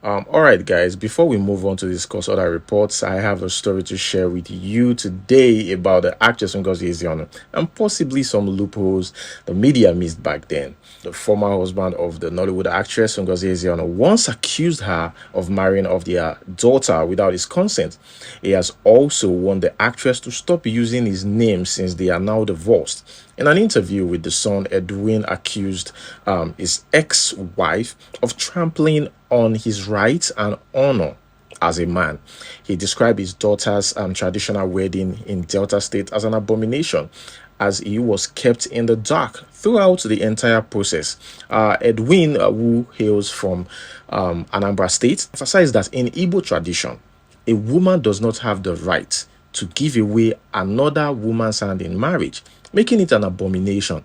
All right, guys, before we move on to discuss other reports, I have a story to share with you today about the actress Ngozi Ezeonu and possibly some loopholes the media missed back then. The former husband of the Nollywood actress Ngozi Ezeonu once accused her of marrying off their daughter without his consent. He has also warned the actress to stop using his name since they are now divorced. In an interview with The Sun, Edwin accused his ex-wife of trampling on his rights and honor as a man. He described his daughter's traditional wedding in Delta State as an abomination, as he was kept in the dark throughout the entire process. Edwin, who hails from Anambra State, emphasized that in Igbo tradition, a woman does not have the right to give away another woman's hand in marriage, making it an abomination.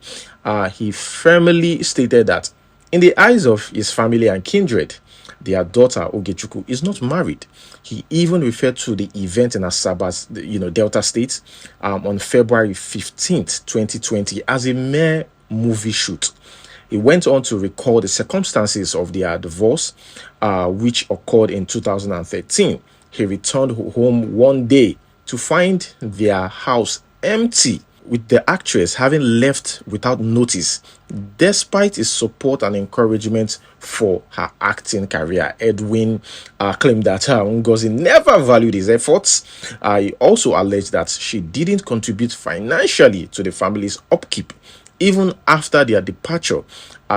He firmly stated that in the eyes of his family and kindred, their daughter Ogechukwu is not married. He even referred to the event in Asaba's, Delta State, on February 15th, 2020, as a mere movie shoot. He went on to recall the circumstances of their divorce, which occurred in 2013. He returned home one day to find their house empty, with the actress having left without notice, despite his support and encouragement for her acting career. Edwin claimed that Ngozi never valued his efforts. He also alleged that she didn't contribute financially to the family's upkeep. Even after their departure,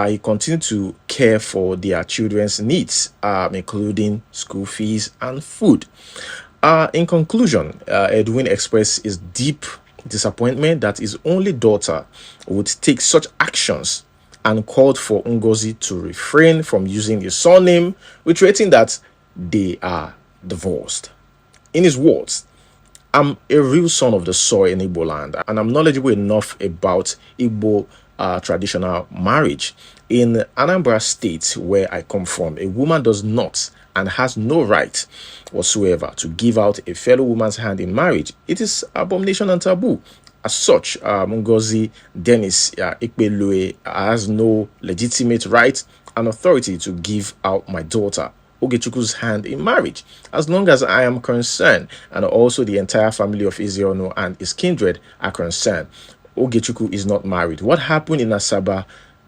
he continued to care for their children's needs, including school fees and food. In conclusion, Edwin expressed his deep disappointment that his only daughter would take such actions and called for Ngozi to refrain from using his surname, reiterating that they are divorced. In his words, "I'm a real son of the soil in Igbo land, and I'm knowledgeable enough about Igbo traditional marriage. In Anambra State, where I come from, a woman does not and has no right whatsoever to give out a fellow woman's hand in marriage. It is abomination and taboo. As such, Ngozi Dennis Ikpelue has no legitimate right and authority to give out my daughter Ogechukwu's hand in marriage. As long as I am concerned, and also the entire family of Ezeonu and his kindred are concerned, Ogechukwu is not married." What happened in Asaba,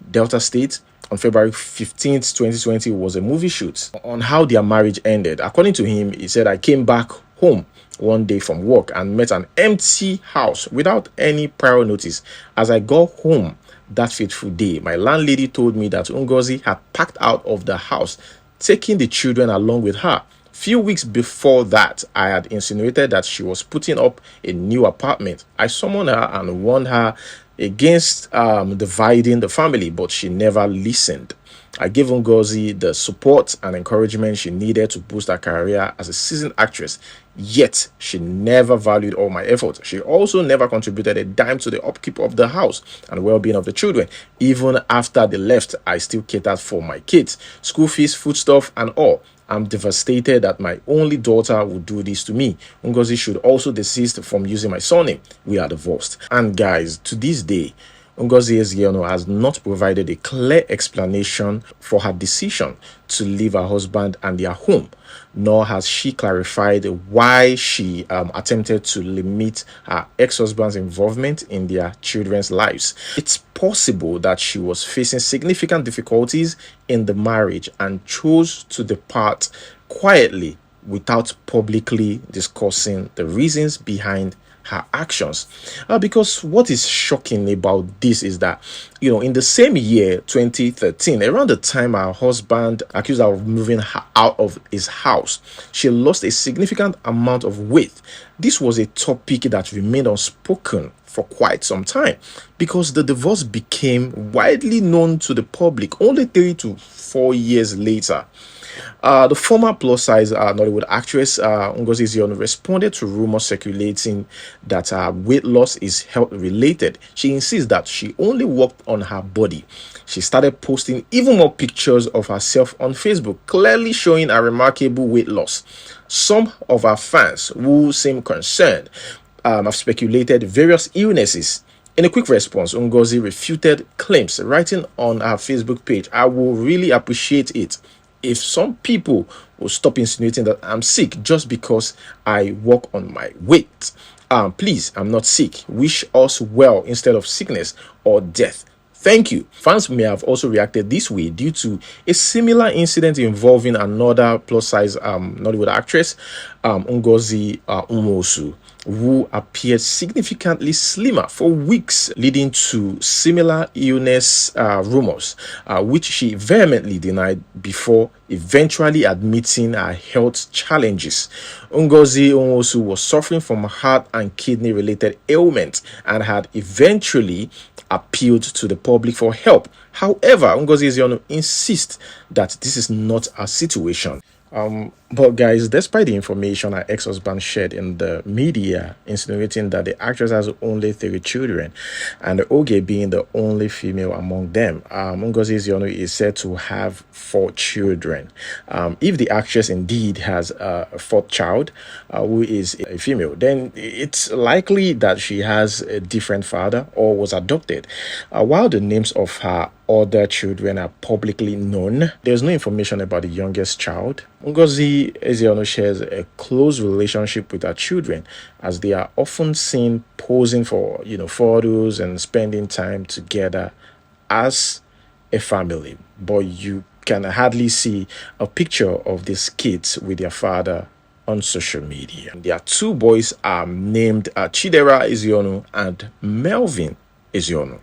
Delta State, on February 15th, 2020 was a movie shoot on how their marriage ended. According to him, he said, "I came back home one day from work and met an empty house without any prior notice. As I got home that fateful day, my landlady told me that Ngozi had packed out of the house, taking the children along with her. Few weeks before that, I had insinuated that she was putting up a new apartment. I summoned her and warned her against dividing the family, but she never listened. I gave Ngozi the support and encouragement she needed to boost her career as a seasoned actress, yet she never valued all my efforts. She also never contributed a dime to the upkeep of the house and well-being of the children. Even after they left, I still catered for my kids, school fees, foodstuff, and all. I'm devastated that my only daughter would do this to me. Ngozi should also desist from using my surname. We are divorced." And guys, to this day, Ngozi Ezeonu has not provided a clear explanation for her decision to leave her husband and their home, nor has she clarified why she attempted to limit her ex-husband's involvement in their children's lives. It's possible that she was facing significant difficulties in the marriage and chose to depart quietly without publicly discussing the reasons behind her actions. Because what is shocking about this is that, in the same year, 2013, around the time her husband accused her of moving her out of his house, she lost a significant amount of weight. This was a topic that remained unspoken for quite some time because the divorce became widely known to the public only 3 to 4 years later. The former plus-size Nollywood actress Ngozi Ezeonu responded to rumors circulating that her weight loss is health-related. She insists that she only worked on her body. She started posting even more pictures of herself on Facebook, clearly showing a remarkable weight loss. Some of her fans who seem concerned have speculated various illnesses. In a quick response, Ngozi refuted claims, writing on her Facebook page, "I will really appreciate it if some people will stop insinuating that I'm sick just because I walk on my weight. Please, I'm not sick. Wish us well instead of sickness or death. Thank you. Fans may have also reacted this way due to a similar incident involving another plus-size Nollywood actress, Ngozi Umosu, who appeared significantly slimmer for weeks, leading to similar illness rumors, which she vehemently denied before eventually admitting her health challenges. Ngozi Umosu was suffering from heart and kidney related ailments and had eventually appealed to the public for help. However, Ngozi Ezeonu insists that this is not a situation. But guys, despite the information her ex-husband shared in the media insinuating that the actress has only 3 children and Oge being the only female among them, Ngozi Ezeonu is said to have 4 children. If the actress indeed has a 4th child who is a female, then it's likely that she has a different father or was adopted. While the names of her other children are publicly known, there's no information about the youngest child. Ngozi Ezeonu shares a close relationship with her children, as they are often seen posing for photos and spending time together as a family. But you can hardly see a picture of these kids with their father on social media. Their 2 boys are named Chidera Ezeonu and Melvin Ezeonu.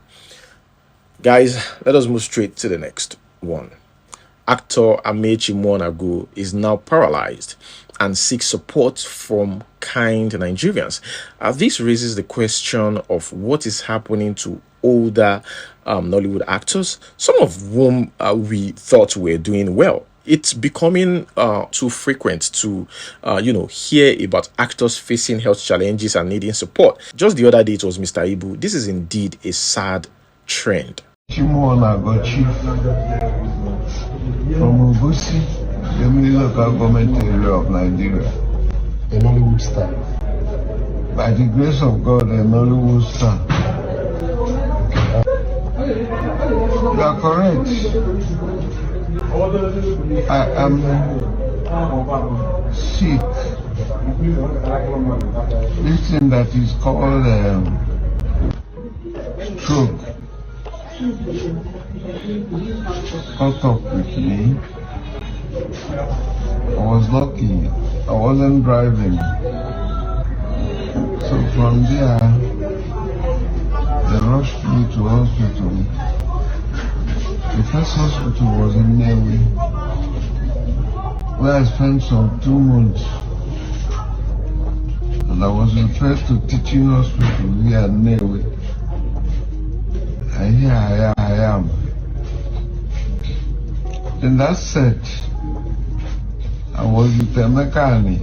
Guys, let us move straight to the next one. Actor Amechi Muonagu is now paralyzed and seeks support from kind Nigerians. This raises the question of what is happening to older Nollywood actors, some of whom we thought were doing well. It's becoming too frequent to, hear about actors facing health challenges and needing support. Just the other day, it was Mr. Ibu. This is indeed a sad trend. Chimuonago chief from Ngozi, the local government area of Nigeria. A Nollywood star. By the grace of God, a Nollywood star. You are correct. I am sick. This thing that is called stroke caught up with me. I was lucky. I wasn't driving. So from there, they rushed me to hospital. The first hospital was in Newi, where I spent some 2 months. And I was referred to teaching hospital here in Newi. And here I am. In that set, I was with a mechanic.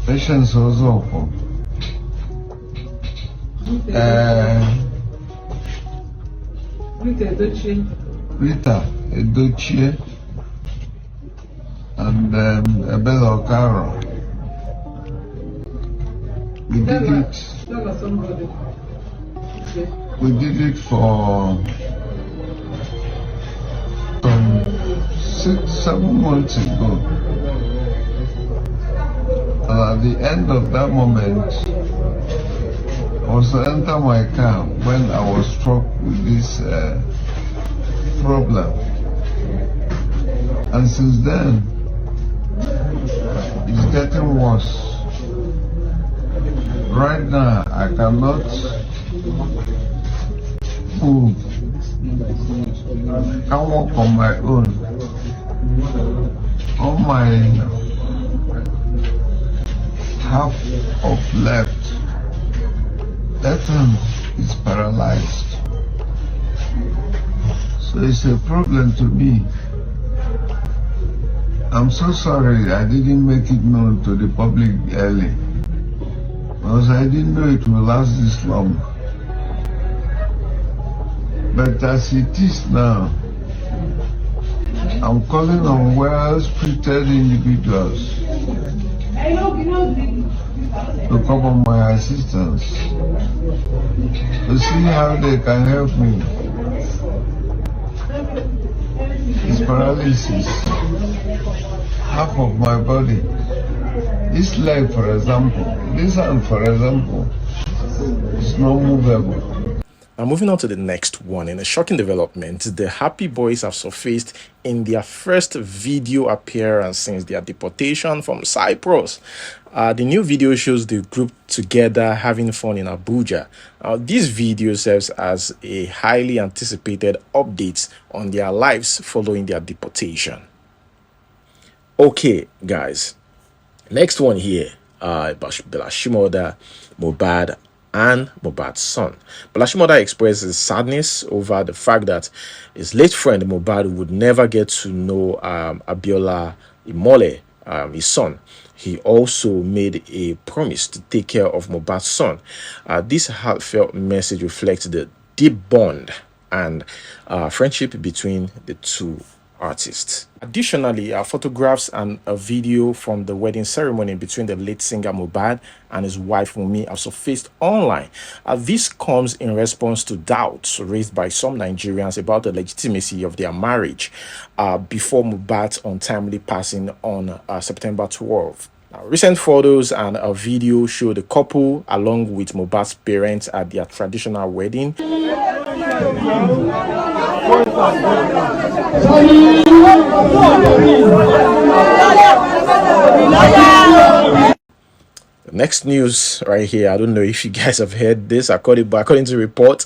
Patients was awful. Rita Edochie and Ebelo Caro. We did it for some 6-7 months ago. And at the end of that moment, I was to enter my car when I was struck with this problem. And since then, it's getting worse. Right now, I cannot move. I can't walk on my own. On my half of left hand is paralyzed. So it's a problem to me. I'm so sorry I didn't make it known to the public early, because I didn't know it will last this long. But as it is now, I'm calling on well-spirited individuals to come on my assistance, to see how they can help me. is paralysis. Half of my body. This leg, for example, this hand, for example, is not movable. Now, moving on to the next one. In a shocking development, the Happy Boys have surfaced in their first video appearance since their deportation from Cyprus. The new video shows the group together having fun in Abuja. This video serves as a highly anticipated update on their lives following their deportation. Okay, guys. Next one here, Belashimoda, Mohbad, and Mohbad's son. Belashimoda expresses sadness over the fact that his late friend Mohbad would never get to know Abiola Imole, his son. He also made a promise to take care of Mohbad's son. This heartfelt message reflects the deep bond and friendship between the two artists. Additionally, photographs and a video from the wedding ceremony between the late singer Mohbad and his wife Wunmi have surfaced online. This comes in response to doubts raised by some Nigerians about the legitimacy of their marriage before Mohbad's untimely passing on September 12th. Recent photos and a video show the couple along with Mohbad's parents at their traditional wedding. The next news right here, I don't know if you guys have heard this, according to reports,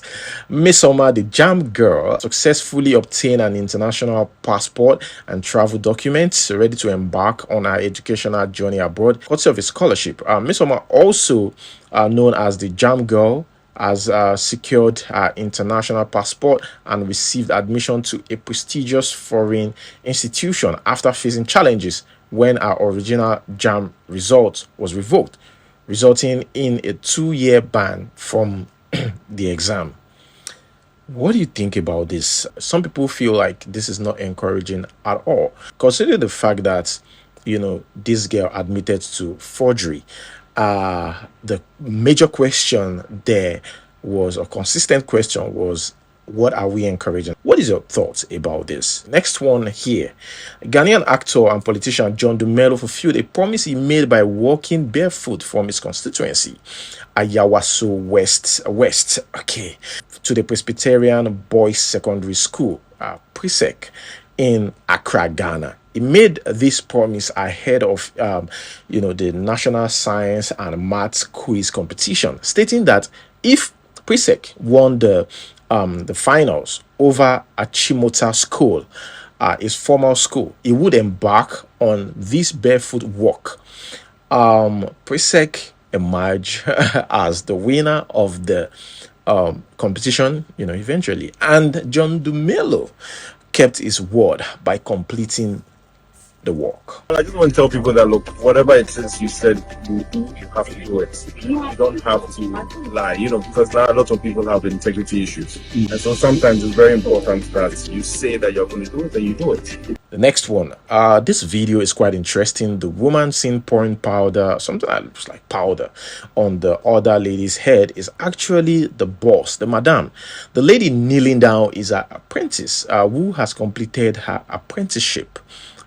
Misoma, the Jam girl, successfully obtained an international passport and travel documents, ready to embark on her educational journey abroad, courtesy of a scholarship. Misoma, also known as the Jam girl, has secured her international passport and received admission to a prestigious foreign institution after facing challenges when her original JAM result was revoked, resulting in a 2-year ban from the exam. What do you think about this? Some people feel like this is not encouraging at all, considering the fact that, you know, this girl admitted to forgery. The major question there was, a consistent question was, what are we encouraging? What is your thoughts about this? Next one here. Ghanaian actor and politician John Dumelo fulfilled a promise he made by walking barefoot from his constituency, Ayawaso West, to the Presbyterian Boys Secondary School, Presec, in Accra, Ghana. He made this promise ahead of, the National Science and Maths Quiz competition, stating that if Presec won the finals over Achimota School, his former school, he would embark on this barefoot walk. Presec emerged as the winner of the competition, eventually. And John Dumelo kept his word by completing the walk. I just want to tell people that, look, whatever it is you said you do, you have to do it. You don't have to lie, because there are a lot of people have integrity issues. And so sometimes it's very important that you say that you're going to do it and you do it. The next one, this video is quite interesting. The woman seen pouring powder, something that looks like powder, on the other lady's head is actually the boss, the madam. The lady kneeling down is her apprentice who has completed her apprenticeship.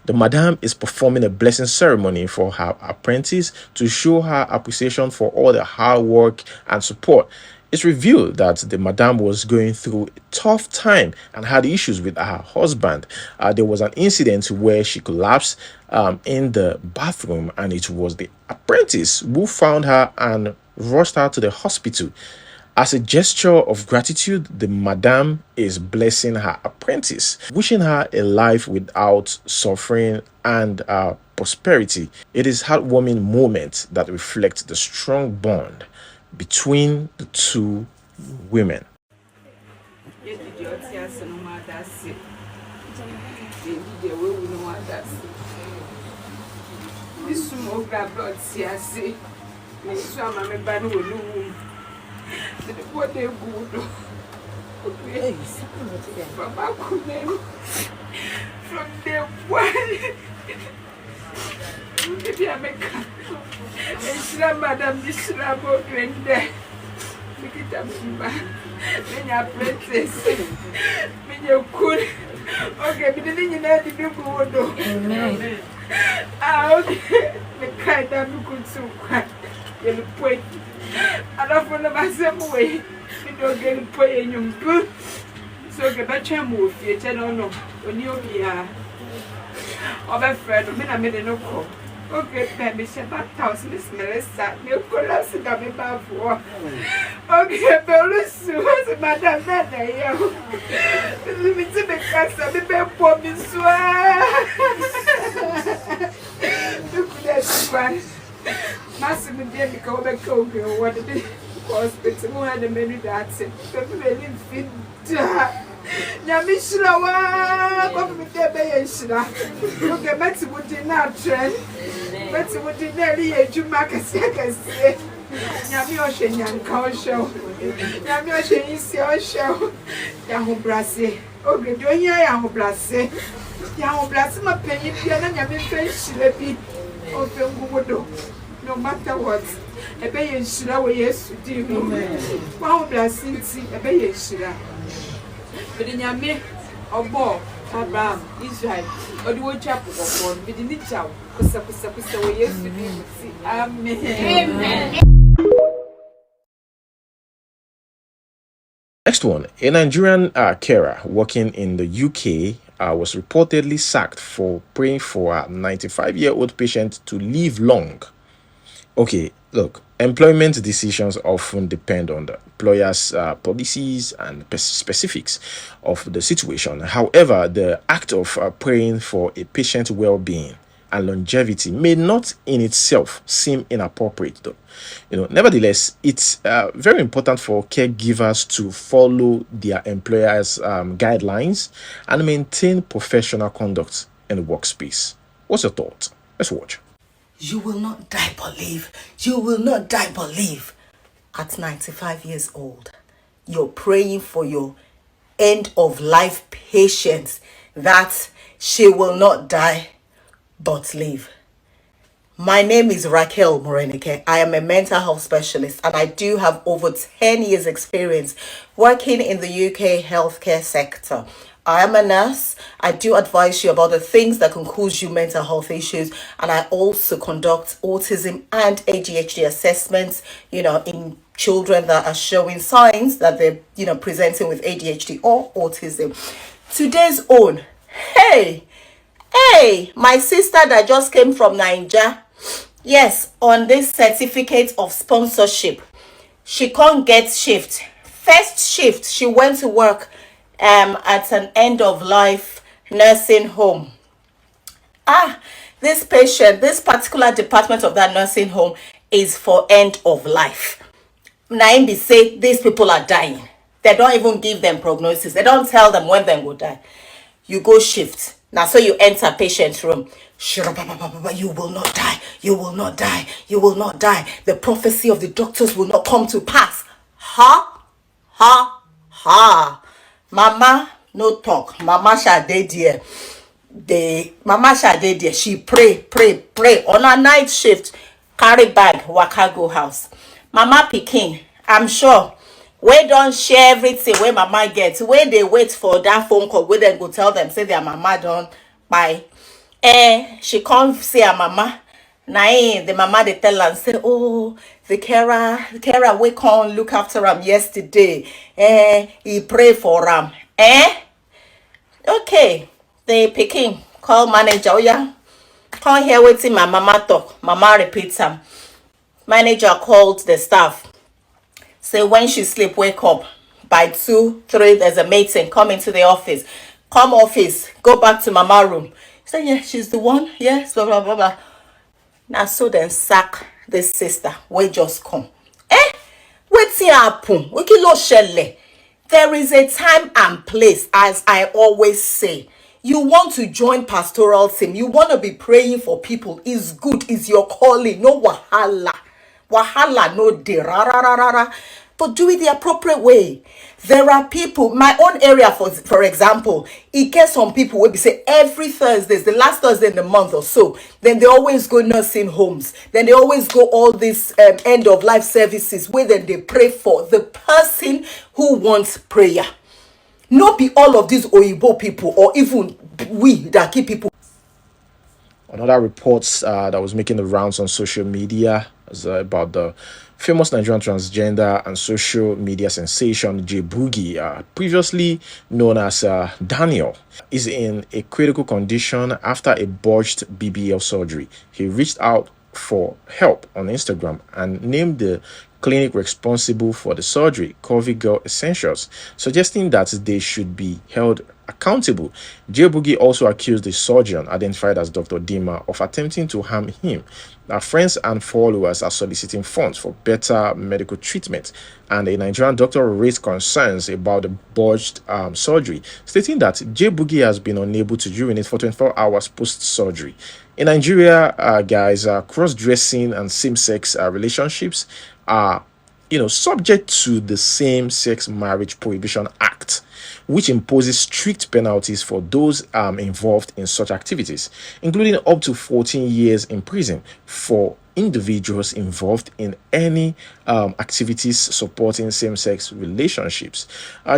The madam is performing a blessing ceremony for her apprentice to show her appreciation for all the hard work and support. It's revealed that the madam was going through a tough time and had issues with her husband. There was an incident where she collapsed in the bathroom, and it was the apprentice who found her and rushed her to the hospital. As a gesture of gratitude, the madam is blessing her apprentice, wishing her a life without suffering and prosperity. It is a heartwarming moment that reflects the strong bond between the two women. What they good. Papa couldn't from the one. Maybe I make a madam, this about render. Make it up, when your princess, when you could. Okay, but then you know the people would do. Amen. Okay. The kind of good so quiet. You'll put. I don't follow myself away. You don't get to put in your good. So get back to move. You tell no. When you be a friend, I made a no call. Okay, baby, she about 1,000 is Melissa. You could have seen that before. Okay, Belus was Madame Nana. Let me see the castle, the bed for me. You could have one. Massive dear, because I go what it is. Hospital, who had a many that's it. Very fit. Yamishra, what with their bayashra. Look at Betty would in that trend. Betty would in nearly you make a second. Yami Ocean Yanko show. Yami Ocean is your show. Yahu Brassy. Okay, do you Yahu Brassy? Yahu Brassy, my penny piano, Yami French, let me open Wood. No matter what. A bayashra, we yes to do. Wow, Brassy, a bayashra. But in Yami, or Bob, Abraham, Israel, or the word chapel of one, with the Nichao, Kusa, yes to do. Amen. Next one, a Nigerian carer working in the UK was reportedly sacked for praying for a 95-year-old patient to live long. Okay, look, employment decisions often depend on the employer's policies and specifics of the situation. However, the act of praying for a patient's well-being and longevity may not in itself seem inappropriate, though. Nevertheless, it's very important for caregivers to follow their employer's guidelines and maintain professional conduct in the workspace. What's your thought? Let's watch. You will not die but live. You will not die but live. At 95 years old, you're praying for your end of life patience that she will not die but live. My name is Raquel Morenike. I am a mental health specialist and I do have over 10 years experience working in the UK healthcare sector. I am a nurse. I do advise you about the things that can cause you mental health issues. And I also conduct autism and ADHD assessments, in children that are showing signs that they're, presenting with ADHD or autism. Today's own, hey, my sister that just came from Nigeria, yes, on this certificate of sponsorship, she can't get shift. First shift, she went to work at an end-of-life nursing home. This particular department of that nursing home is for end of life. Naimbi say these people are dying. They don't even give them prognosis. They don't tell them when they will die. You go shift. Now, so you enter patient's room. You will not die. You will not die. You will not die. The prophecy of the doctors will not come to pass. Ha. Mama, no talk. Mama Shade dear. Mama Shade dear. She pray. On a night shift, carry bag, waka go house. Mama pikin, I'm sure. We don't share everything where mama gets. When they wait for that phone call, we then go tell them, say their mama don't buy. She can't see her mama. The mama they tell her and say, oh, the carer we can't look after him yesterday. He pray for him. Okay. The picking call manager. Oh yeah. Can't hear waiting my mama talk. Mama repeats him. Manager called the staff. Say when she sleep, wake up. By 2, 3, there's a meeting. Come into the office. Come office. Go back to mama room. Say, yeah, she's the one. Yes, blah, blah, blah, blah. Now, so then sack this sister. We just come. What's happen? There is a time and place, as I always say. You want to join pastoral team. You want to be praying for people. It's good. It's your calling. No wahala. Wahala no de ra. But do it the appropriate way. There are people, my own area, for example, it gets some people will be say every Thursday, the last Thursday in the month or so, then they always go nursing homes. Then they always go all these end of life services where then they pray for the person who wants prayer. Not be all of these Oyibo people or even we that keep people. Another reports that was making the rounds on social media is about the famous Nigerian transgender and social media sensation J Boogie, previously known as Daniel, is in a critical condition after a botched BBL surgery. He reached out for help on Instagram and named the clinic responsible for the surgery Curvy Girl Essentials, suggesting that they should be held accountable. J Boogie also accused the surgeon, identified as Dr. Dima, of attempting to harm him. Our friends and followers are soliciting funds for better medical treatment, and a Nigerian doctor raised concerns about the botched surgery, stating that J Boogie has been unable to urinate for 24 hours post-surgery. In Nigeria, guys, cross-dressing and same-sex relationships are, subject to the Same-Sex Marriage Prohibition Act, which imposes strict penalties for those involved in such activities, including up to 14 years in prison for individuals involved in any activities supporting same-sex relationships.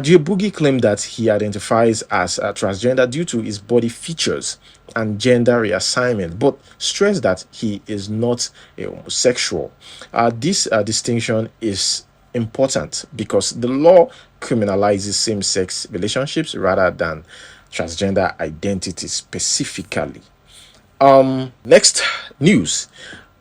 J Boogie claimed that he identifies as transgender due to his body features and gender reassignment, but stressed that he is not a homosexual. This distinction is important because the law criminalizes same-sex relationships rather than transgender identity specifically. Next news.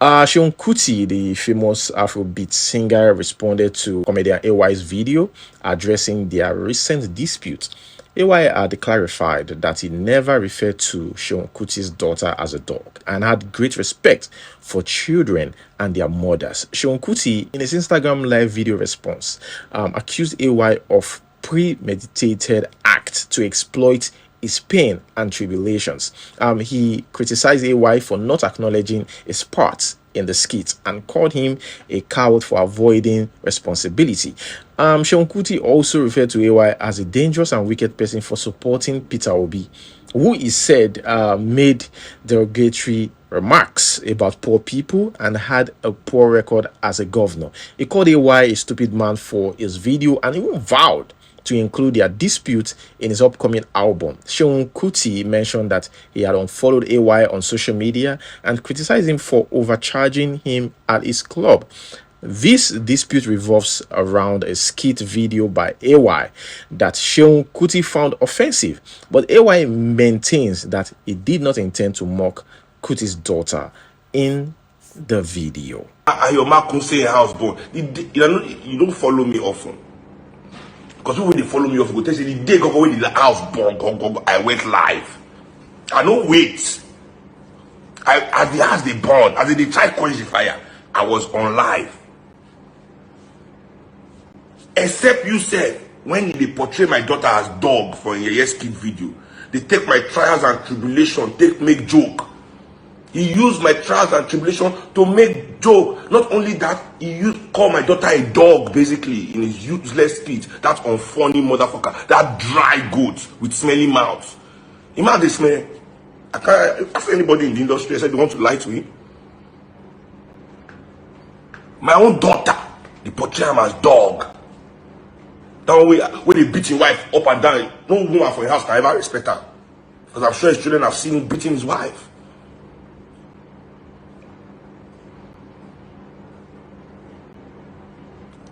Seun Kuti, the famous Afrobeat singer, responded to comedian AY's video addressing their recent dispute. AY had clarified that he never referred to Seun Kuti's daughter as a dog and had great respect for children and their mothers. Seun Kuti, in his Instagram live video response, accused AY of premeditated act to exploit his pain and tribulations. He criticized AY for not acknowledging his part in the skit and called him a coward for avoiding responsibility. Seun Kuti also referred to AY as a dangerous and wicked person for supporting Peter Obi, who he said made derogatory remarks about poor people and had a poor record as a governor. He called AY a stupid man for his video and even vowed to include their dispute in his upcoming album. Seun Kuti mentioned that he had unfollowed AY on social media and criticized him for overcharging him at his club. This dispute revolves around a skit video by AY that Seun Kuti found offensive, but AY maintains that he did not intend to mock Kuti's daughter in the video. Ayoma can say houseboy. You don't follow me often. Because when they follow me off, go tell you the day go away the house burn, I went live. I don't wait. As the house they burn, as they try to quench the fire, I was on live. Except you said when they portray my daughter as dog for a yes kid video, they take my trials and tribulation, make joke. He used my trials and tribulation to make joke. Not only that, he call my daughter a dog, basically, in his useless speech. That unfunny motherfucker. That dry goat with smelly mouth. Imagine this man. I can't ask anybody in the industry. I said they want to lie to him. My own daughter, they portray him as dog. That way, when they beat his wife up and down, no woman for your house can ever respect her. Because I'm sure his children have seen him beating his wife.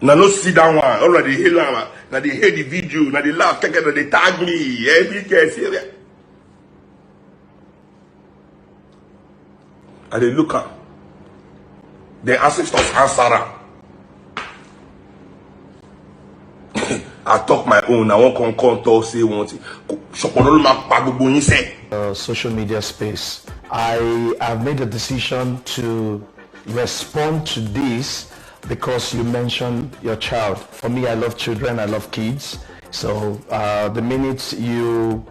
Now no see that one. Already hear that. Now they hear the video. Now they laugh. They tag me. Every case here. And they look at. The ancestors answer. I talk my own. I won't come talk say one thing. Social media space. I have made a decision to respond to this because you mentioned your child. For me, I love children, I love kids. So the minute you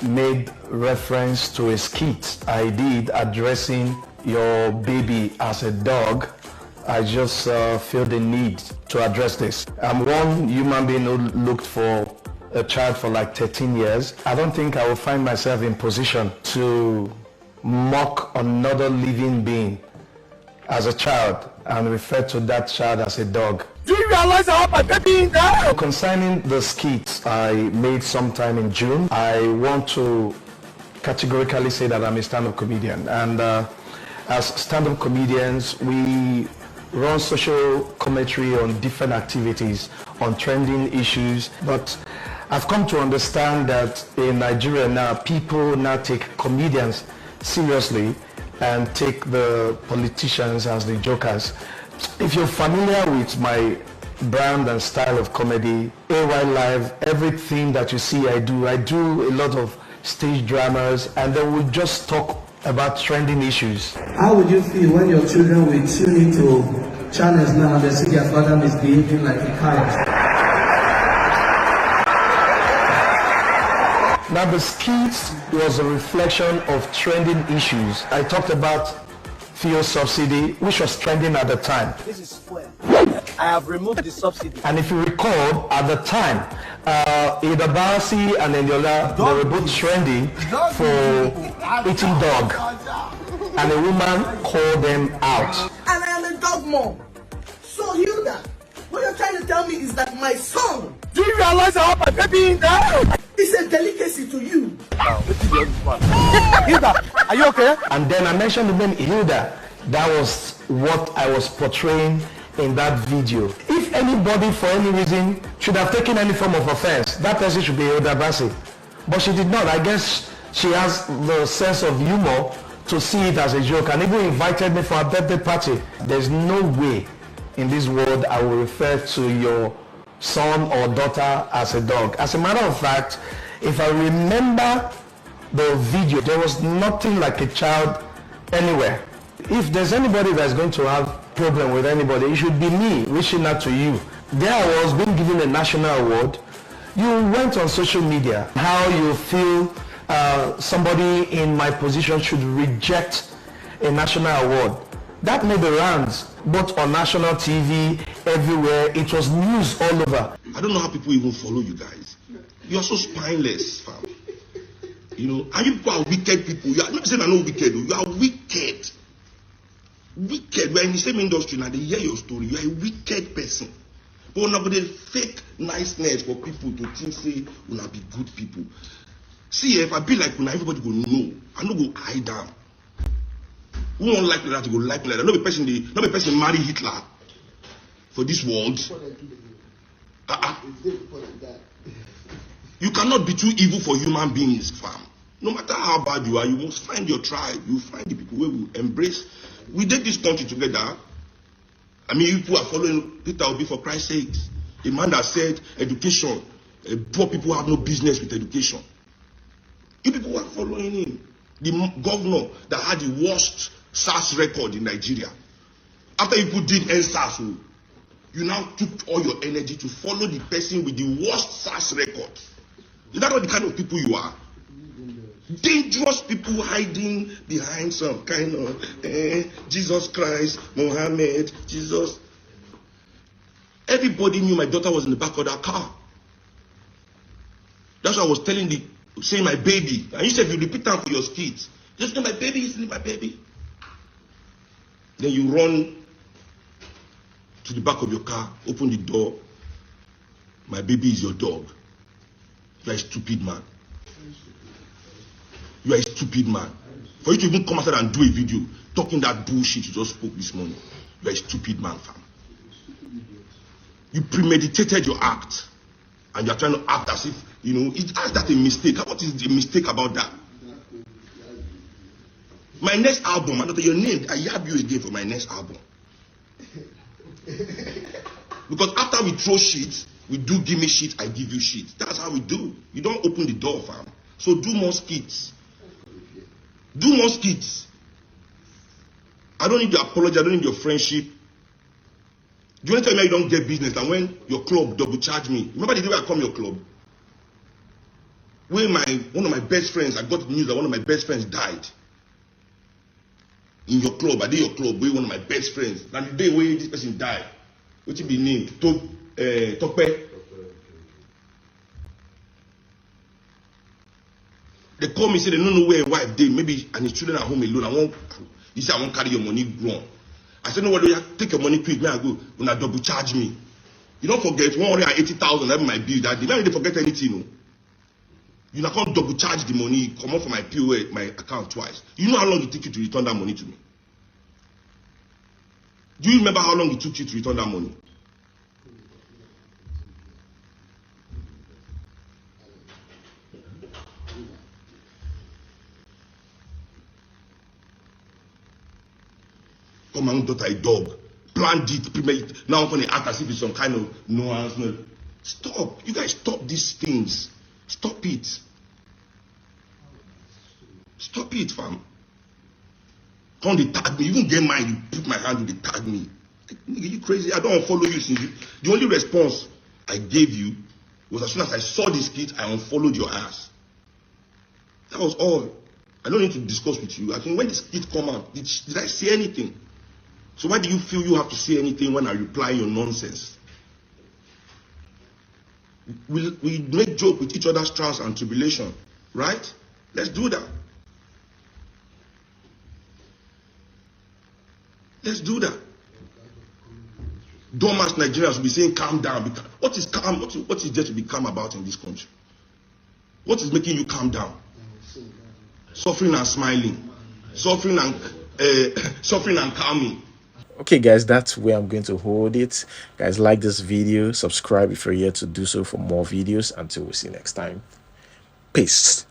made reference to a skit I did addressing your baby as a dog, I just feel the need to address this. I'm one human being who looked for a child for like 13 years. I don't think I will find myself in position to mock another living being as a child and refer to that child as a dog. Do you realize I have my baby in there? Concerning the skits I made sometime in June, I want to categorically say that I'm a stand-up comedian. And as stand-up comedians, we run social commentary on different activities, on trending issues. But I've come to understand that in Nigeria now, people now take comedians seriously and take the politicians as the jokers. If you're familiar with my brand and style of comedy, AY Live, everything that you see I do a lot of stage dramas, and then we just talk about trending issues. How would you feel when your children will tune into channels now and they see their father misbehaving like a cow? Now the skits was a reflection of trending issues. I talked about fuel subsidy, which was trending at the time. This is square. I have removed the subsidy. And if you recall, at the time, Ida Barsi and Eniola, they were both trending for eating dog. And a woman called them out. And I am a dog mom. So Hilda, what you're trying to tell me is that my son, Do you realize I have my baby in there? is a delicacy to you. Hilda, are you okay? And then I mentioned the name Hilda. That was what I was portraying in that video. If anybody for any reason should have taken any form of offense, that person should be Hilda Basi. But she did not. I guess she has the sense of humor to see it as a joke, and even invited me for a birthday party. There's no way in this world I will refer to your son or daughter as a dog. As a matter of fact, if I remember the video, there was nothing like a child anywhere. If there's anybody that's going to have problem with anybody, it should be me reaching out to you. There I was being given a national award. You went on social media, how you feel somebody in my position should reject a national award. That made the rounds, both on national TV, everywhere. It was news all over. I don't know how people even follow you guys. You are so spineless, fam. You know, and you people are wicked people. You are not saying I'm not wicked, you are wicked. Wicked. We are in the same industry now. They hear your story. You are a wicked person. But we're not going to fake niceness for people to think, say, we'll not be good people. See, if I be like when everybody go know, I no go hide down. Who won't like that to go like that? Not be person marry Hitler for this world. You cannot be too evil for human beings, fam. No matter how bad you are, you must find your tribe. You find the people who will embrace. We did this country together. I mean, you people are following Peter Obi for Christ's sake. A man that said education, poor people have no business with education. You people are following him. The governor that had the worst SARS record in Nigeria. After you people did NSAS, you now took all your energy to follow the person with the worst SARS record. Is that not the kind of people you are? Dangerous people hiding behind some kind of Jesus Christ, Mohammed, Jesus. Everybody knew my daughter was in the back of that car. That's why I was saying my baby. And you said if you repeat that for your kids, just say my baby is my baby. Then you run to the back of your car, open the door. My baby is your dog. You are a stupid man. You are a stupid man. For you to even come outside and do a video talking that bullshit you just spoke this morning, you are a stupid man, fam. You premeditated your act, and you are trying to act as if, you know, is that a mistake? What is the mistake about that? My next album, I don't know your name, I yab you again for my next album. Because after we throw shit, we do give me shit, I give you shit. That's how we do. You don't open the door, fam. So do more skits. Do more skits. I don't need your apology, I don't need your friendship. Do you want to tell me you don't get business and when your club double charge me? Remember the day I come your club? Where one of my best friends, I got news that one of my best friends died. In your club, I did your club, where one of my best friends. And the day where this person died, which will be named Tope. They call me, say they don't know where a wife did, maybe and his children are home alone. You say I won't carry your money wrong. I said, no, what do you take your money quick? May I go? When I double charge me. You don't forget 180,000 that my bill that day. Now you don't forget anything. No? You not can't double charge the money, come off from my POA, my account twice. You know how long it took you to return that money to me? Do you remember how long it took you to return that money? Come my own daughter a dog. Planned it, now I'm going to act as if it's some kind of nuance. No. Stop. You guys stop these things. Stop it. Stop it, fam. Come they tag me. You even get mine, you put my hand, they tag me. Nigga, you crazy? I don't unfollow you since you. The only response I gave you was as soon as I saw this skit, I unfollowed your ass. That was all. I don't need to discuss with you. I think when the skit come out, did I say anything? So why do you feel you have to say anything when I reply your nonsense? We make joke with each other's trials and tribulation, right? Let's do that. Let's do that. Dumbass Nigerians will be saying calm down. What is calm? What is there to be calm about in this country? What is making you calm down? Suffering and smiling. Suffering and calming. Okay guys, that's where I'm going to hold it. Guys, like this video, subscribe if you're here to do so for more videos. Until we see you next time. Peace.